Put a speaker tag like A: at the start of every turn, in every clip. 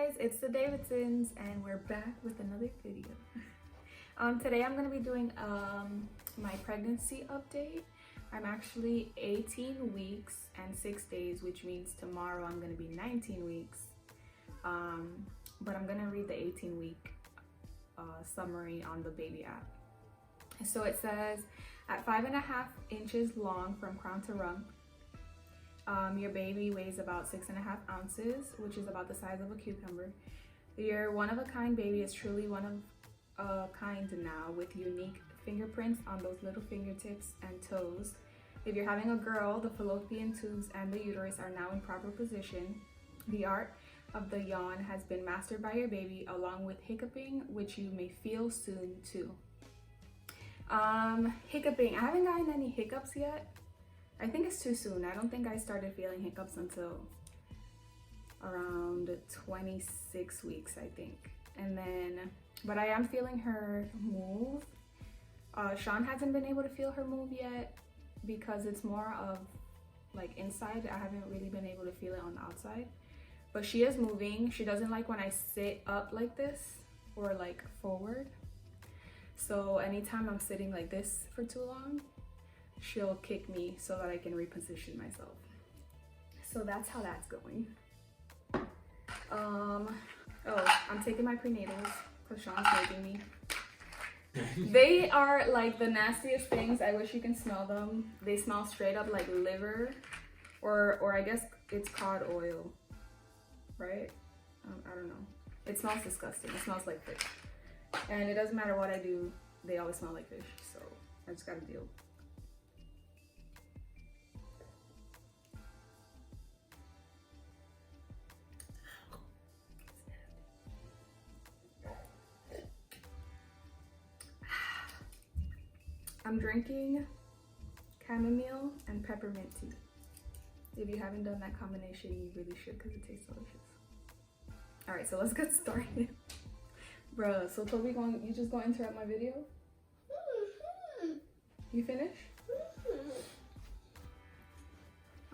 A: guys, it's the Davidsons and we're back with another video. Today I'm going to be doing my pregnancy update. I'm actually 18 weeks and 6 days, which means tomorrow I'm going to be 19 weeks. But I'm going to read the 18-week summary on the baby app. So it says, at 5.5 inches long from crown to rump, your baby weighs about 6.5 ounces, which is about the size of a cucumber. Your one-of-a-kind baby is truly one of a kind now, with unique fingerprints on those little fingertips and toes. If you're having a girl, the fallopian tubes and the uterus are now in proper position. The art of the yawn has been mastered by your baby, along with hiccuping, which you may feel soon too. Hiccuping, I haven't gotten any hiccups yet. I think it's too soon. I don't think I started feeling hiccups until around 26 weeks, I think. And then, but I am feeling her move. Sean hasn't been able to feel her move yet because it's more of like inside. I haven't really been able to feel it on the outside. But she is moving. She doesn't like when I sit up like this or like forward. So anytime I'm sitting like this for too long, she'll kick me so that I can reposition myself. So that's how that's going. Oh, I'm taking my prenatals because Sean's making me. They are like the nastiest things. I wish you can smell them. They smell straight up like liver, or I guess it's cod oil, right? I don't know. It smells disgusting. It smells like fish. And it doesn't matter what I do, they always smell like fish. So I just gotta deal. I'm drinking chamomile and peppermint tea. If you haven't done that combination, you really should because it tastes delicious. All right, so let's get started. Bruh, so Toby, you just gonna interrupt my video? You finish?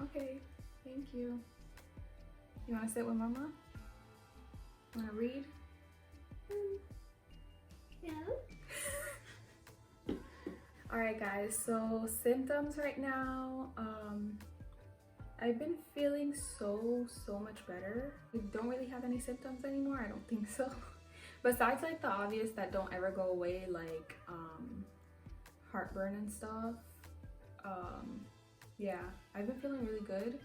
A: Okay, thank you. You wanna sit with mama? Wanna read?
B: No.
A: Alright guys, so symptoms right now, I've been feeling so much better. I don't really have any symptoms anymore, I don't think so. Besides like the obvious that don't ever go away, like heartburn and stuff. Yeah, I've been feeling really good.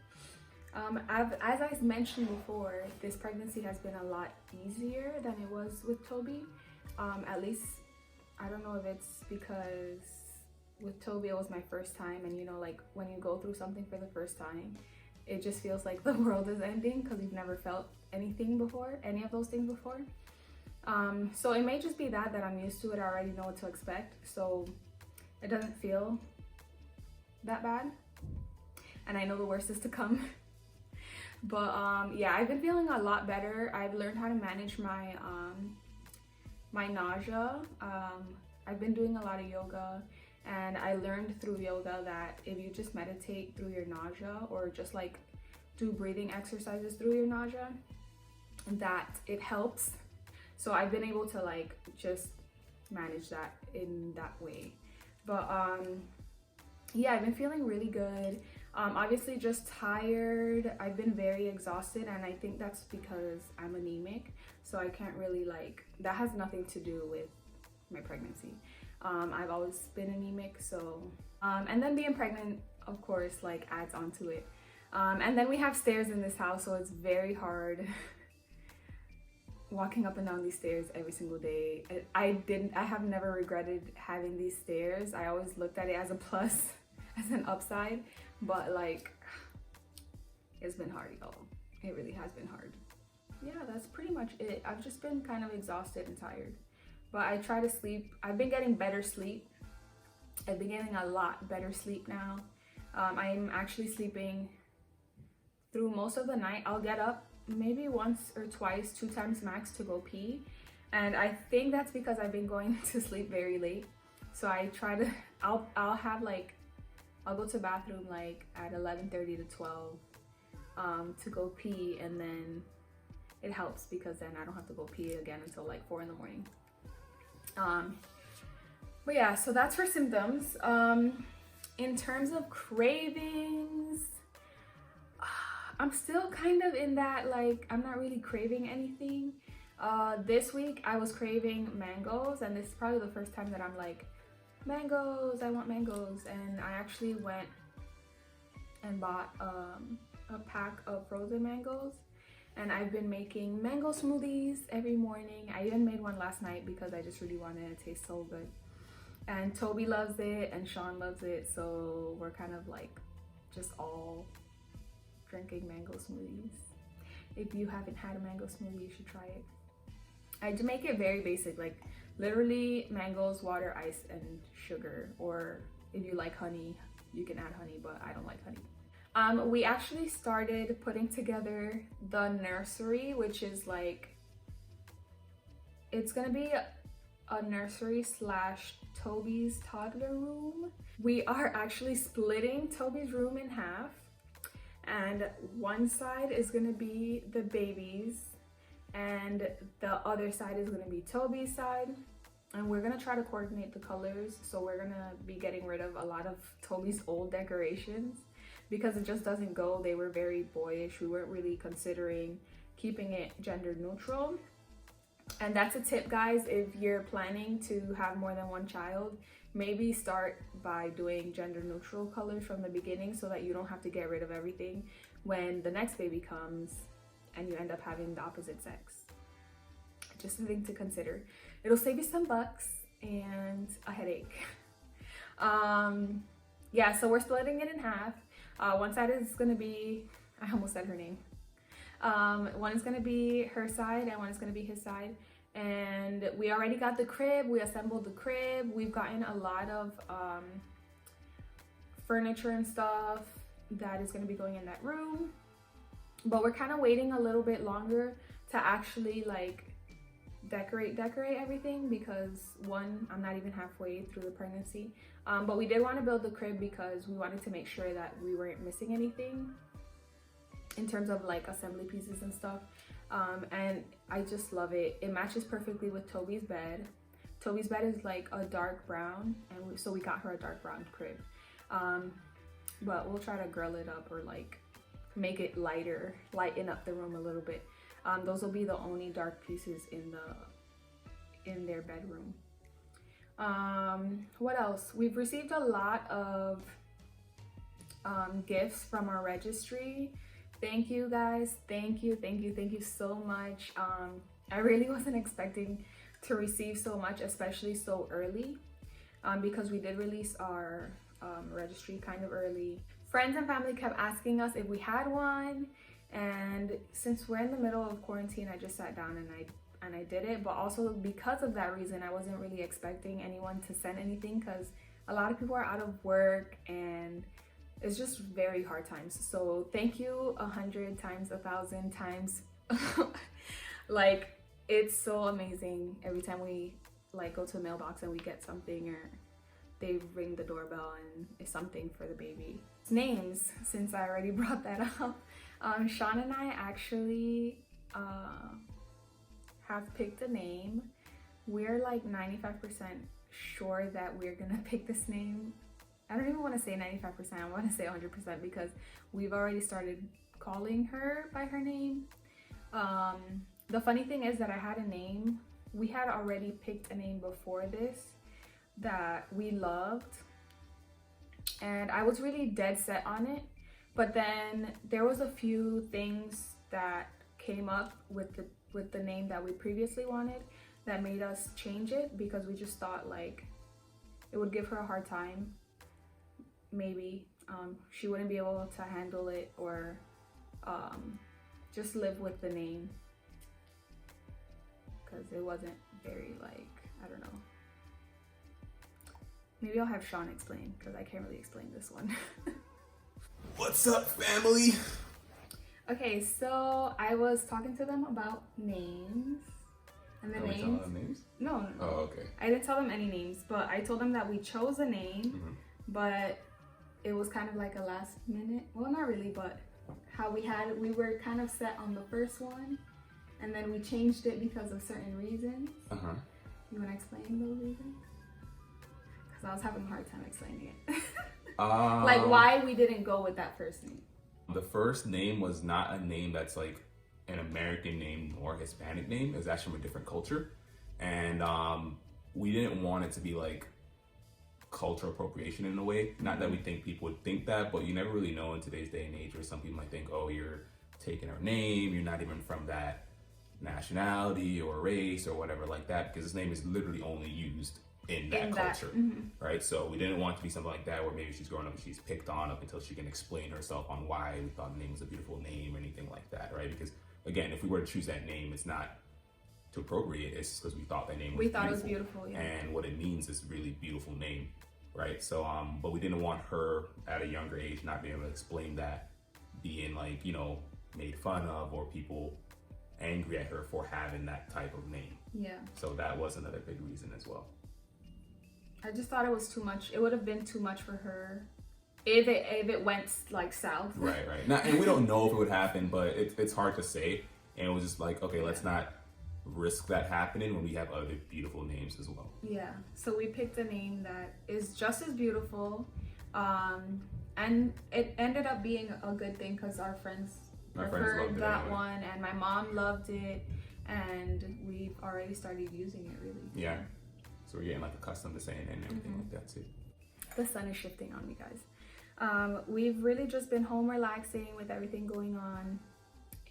A: As I mentioned before, this pregnancy has been a lot easier than it was with Toby. At least, I don't know if it's because with Toby it was my first time, and you know, like when you go through something for the first time, it just feels like the world is ending because you've never felt anything before, any of those things before. So it may just be that I'm used to it, I already know what to expect, so it doesn't feel that bad, and I know the worst is to come. But yeah, I've been feeling a lot better. I've learned how to manage my my nausea. I've been doing a lot of yoga, and I learned through yoga that if you just meditate through your nausea, or just like do breathing exercises through your nausea, that it helps. So I've been able to like just manage that in that way. But yeah, I've been feeling really good. Obviously just tired. I've been very exhausted, and I think that's because I'm anemic, so I can't really like, that has nothing to do with my pregnancy. I've always been anemic, so and then being pregnant of course like adds on to it. And then we have stairs in this house, so it's very hard walking up and down these stairs every single day. I have never regretted having these stairs. I always looked at it as a plus, as an upside, but like it's been hard, y'all. It really has been hard. Yeah, that's pretty much it. I've just been kind of exhausted and tired, but I try to sleep. I've been getting better sleep. I've been getting a lot better sleep now. I'm actually sleeping through most of the night. I'll get up maybe once or twice, 2 times max, to go pee, and I think that's because I've been going to sleep very late. So I try to, I'll have like, I'll go to the bathroom like at 11:30 to 12 to go pee, and then it helps because then I don't have to go pee again until like 4 in the morning. But yeah, so that's for symptoms. In terms of cravings, I'm still kind of in that, like, I'm not really craving anything. This week I was craving mangoes, and this is probably the first time that I'm like, mangoes, I want mangoes. And I actually went and bought a pack of frozen mangoes, and I've been making mango smoothies every morning. I even made one last night because I just really wanted it to taste so good. And Toby loves it and Sean loves it, so we're kind of like just all drinking mango smoothies. If you haven't had a mango smoothie, you should try it. I do make it very basic, like literally mangoes, water, ice, and sugar. Or if you like honey, you can add honey, but I don't like honey. We actually started putting together the nursery, which is like, it's gonna be a nursery slash Toby's toddler room. We are actually splitting Toby's room in half, and one side is gonna be the baby's and the other side is gonna be Toby's side. And we're gonna try to coordinate the colors, so we're gonna be getting rid of a lot of Toby's old decorations because it just doesn't go. They were very boyish. We weren't really considering keeping it gender neutral. And that's a tip, guys. If you're planning to have more than one child, maybe start by doing gender neutral colors from the beginning so that you don't have to get rid of everything when the next baby comes and you end up having the opposite sex. Just a thing to consider. It'll save you some bucks and a headache. Yeah, so we're splitting it in half. One side is gonna be, I almost said her name. One is gonna be her side and one is gonna be his side. And we already got the crib. We assembled the crib. We've gotten a lot of furniture and stuff that is gonna be going in that room. But we're kind of waiting a little bit longer to actually like decorate everything because one, I'm not even halfway through the pregnancy. But we did want to build the crib because we wanted to make sure that we weren't missing anything in terms of like assembly pieces and stuff. And I just love it. It matches perfectly with Toby's bed. Toby's bed is like a dark brown, and so we got her a dark brown crib. But we'll try to girl it up or like make it lighter, lighten up the room a little bit. Those will be the only dark pieces in their bedroom. What else? We've received a lot of gifts from our registry. Thank you guys. Thank you so much. I really wasn't expecting to receive so much, especially so early, because we did release our registry kind of early. Friends and family kept asking us if we had one, and since we're in the middle of quarantine, I just sat down and I did it. But also because of that reason, I wasn't really expecting anyone to send anything because a lot of people are out of work and it's just very hard times. So thank you 100 times, 1,000 times. Like, it's so amazing every time we like go to the mailbox and we get something, or they ring the doorbell and it's something for the baby. Names, since I already brought that up. Sean and I actually have picked a name. We're like 95% sure that we're gonna pick this name. I don't even want to say 95%, I want to say 100% because we've already started calling her by her name. The funny thing is that I had a name. We had already picked a name before this that we loved, and I was really dead set on it. But then there was a few things that came up with the name that we previously wanted that made us change it, because we just thought like it would give her a hard time. Maybe she wouldn't be able to handle it, or just live with the name, because it wasn't very, like, I don't know. Maybe I'll have Sean explain because I can't really explain this one.
B: What's up, family?
A: Okay, so I was talking to them about names. And the names.
B: Telling them names?
A: No.
B: Oh, okay.
A: I didn't tell them any names, but I told them that we chose a name, but it was kind of like a last minute. Well, not really, but how we were kind of set on the first one, and then we changed it because of certain reasons.
B: Uh-huh.
A: You want to explain those reasons? Because I was having a hard time explaining it. Like why we didn't go with that first name.
B: The first name was not a name that's like an American name or Hispanic name. It's actually from a different culture. And we didn't want it to be like cultural appropriation in a way. Not that we think people would think that, but you never really know in today's day and age where some people might think, oh, you're taking our name, you're not even from that nationality or race or whatever like that, because this name is literally only used in that culture, right? So we didn't want it to be something like that where maybe she's growing up and she's picked on up until she can explain herself on why we thought the name was a beautiful name or anything like that, right? Because again, if we were to choose that name, it's not to appropriate, it's because we thought that name was beautiful. We thought it was beautiful, yeah. And what it means is really beautiful name, right? So, but we didn't want her at a younger age not being able to explain that, being like, you know, made fun of or people angry at her for having that type of name.
A: Yeah.
B: So that was another big reason as well.
A: I just thought it was too much. It would have been too much for her if it went like south.
B: Right. Now, and we don't know if it would happen, but it's hard to say. And it was just like, okay, let's not risk that happening when we have other beautiful names as well.
A: Yeah. So we picked a name that is just as beautiful, and it ended up being a good thing because our friends preferred that anyway. One, and my mom loved it, and we've already started using it really.
B: Yeah. So we're getting like accustomed to saying it and everything like that too.
A: The sun is shifting on me, guys. We've really just been home relaxing with everything going on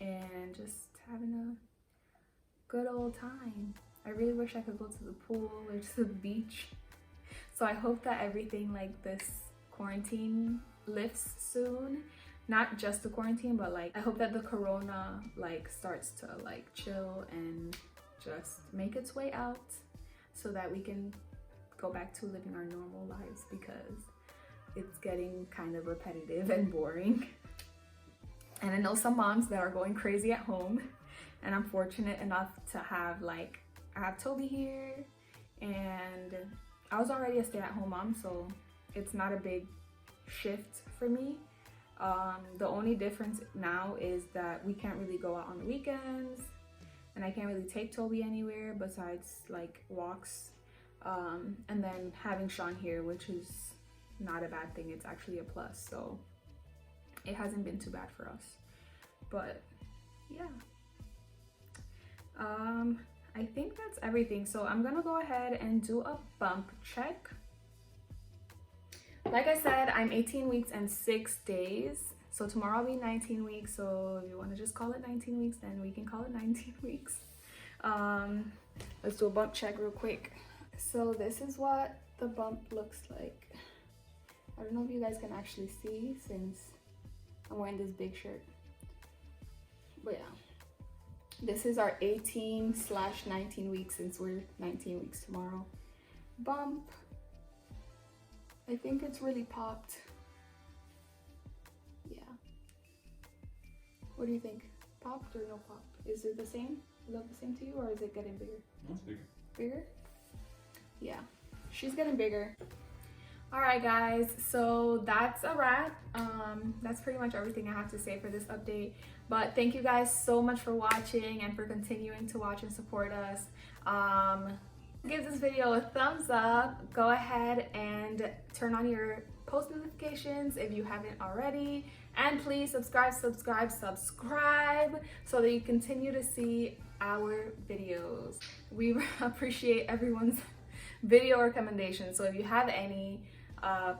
A: and just having a good old time. I really wish I could go to the pool or to the beach. So I hope that everything like this quarantine lifts soon. Not just the quarantine, but like I hope that the corona like starts to like chill and just make its way out, so that we can go back to living our normal lives, because it's getting kind of repetitive and boring. And I know some moms that are going crazy at home, and I'm fortunate enough to have I have Toby here, and I was already a stay-at-home mom, so it's not a big shift for me. The only difference now is that we can't really go out on the weekends, and I can't really take Toby anywhere besides like walks, and then having Sean here, which is not a bad thing, it's actually a plus, so it hasn't been too bad for us. But yeah, I think that's everything. So I'm gonna go ahead and do a bump check. Like I said, I'm 18 weeks and 6 days. So tomorrow I'll be 19 weeks. So if you want to just call it 19 weeks, then we can call it 19 weeks. Let's do a bump check real quick. So this is what the bump looks like. I don't know if you guys can actually see since I'm wearing this big shirt. But yeah, this is our 18/19 weeks, since we're 19 weeks tomorrow. Bump. I think it's really popped. Yeah. What do you think? Popped or no pop? Is it the same? Look the same to you, or is it getting bigger?
B: It's bigger.
A: Bigger? Yeah, she's getting bigger. All right, guys, so that's a wrap. That's pretty much everything I have to say for this update. But thank you guys so much for watching and for continuing to watch and support us. Give this video a thumbs up. Go ahead and turn on your post notifications if you haven't already. And please subscribe so that you continue to see our videos. We appreciate everyone's video recommendations. So if you have any,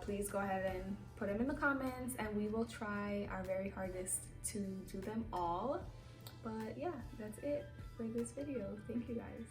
A: please go ahead and put them in the comments, and we will try our very hardest to do them all. But yeah, that's it for this video. Thank you guys.